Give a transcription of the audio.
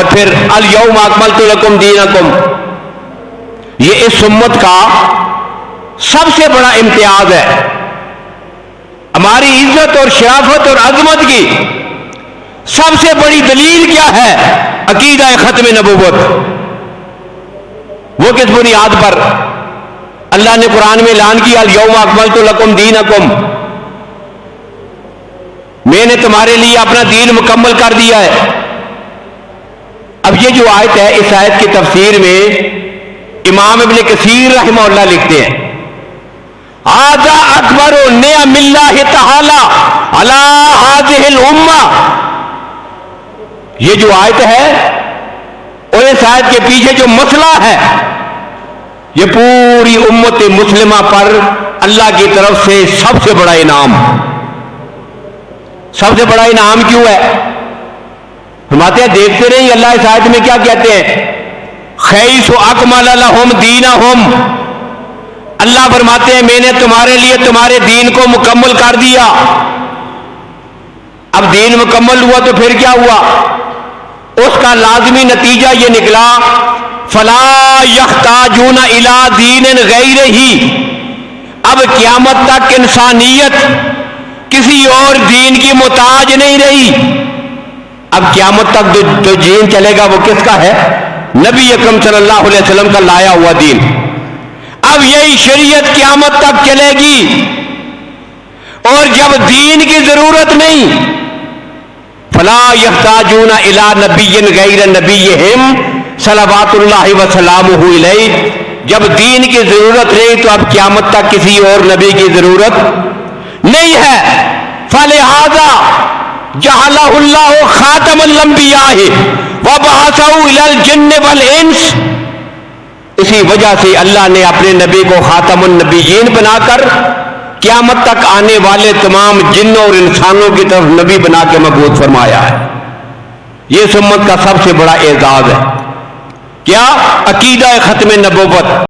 اور پھر الیوم اکملت لکم دینکم، یہ اس امت کا سب سے بڑا امتیاز ہے. ہماری عزت اور شرافت اور عظمت کی سب سے بڑی دلیل کیا ہے؟ عقیدہ ختم نبوت. وہ کس بنیاد پر؟ اللہ نے قرآن میں اعلان کیا الیوم اکملت لکم دینکم، میں نے تمہارے لیے اپنا دین مکمل کر دیا ہے. اب یہ جو آیت ہے، اس آیت کی تفسیر میں امام ابن کثیر رحمہ اللہ لکھتے ہیں ھذا اکبر نعم اللہ تعالی علی ھذہ الامہ. یہ جو آیت ہے اور اس آیت کے پیچھے جو مسئلہ ہے، یہ پوری امت مسلمہ پر اللہ کی طرف سے سب سے بڑا انعام. سب سے بڑا انعام کیوں ہے؟ فرماتے ہیں دیکھتے رہیے اللہ اس آیت میں کیا کہتے ہیں، خیس اکمل لہم دینہم. اللہ فرماتے ہیں میں نے تمہارے لیے تمہارے دین کو مکمل کر دیا. اب دین مکمل ہوا تو پھر کیا ہوا؟ اس کا لازمی نتیجہ یہ نکلا فلا یحتاجون الی دین غیرہ. اب قیامت تک انسانیت کسی اور دین کی محتاج نہیں رہی. اب قیامت تک جو دین چلے گا وہ کس کا ہے؟ نبی اکرم صلی اللہ علیہ وسلم کا لایا ہوا دین. اب یہی شریعت قیامت تک چلے گی، اور جب دین کی ضرورت نہیں فلا یحتاجون الی نبی غیر نبیہم صلوات اللہ وسلامہ علیہ. جب دین کی ضرورت نہیں تو اب قیامت تک کسی اور نبی کی ضرورت نہیں ہے. فلہذا جعلہ اللہ خاتم الانبیاء وبعثہ الی الجن والانس. اسی وجہ سے اللہ نے اپنے نبی کو خاتم النبیین بنا کر قیامت تک آنے والے تمام جنوں اور انسانوں کی طرف نبی بنا کے مبعوث فرمایا ہے. یہ اس امت کا سب سے بڑا اعزاز ہے. کیا؟ عقیدہ ختم نبوت.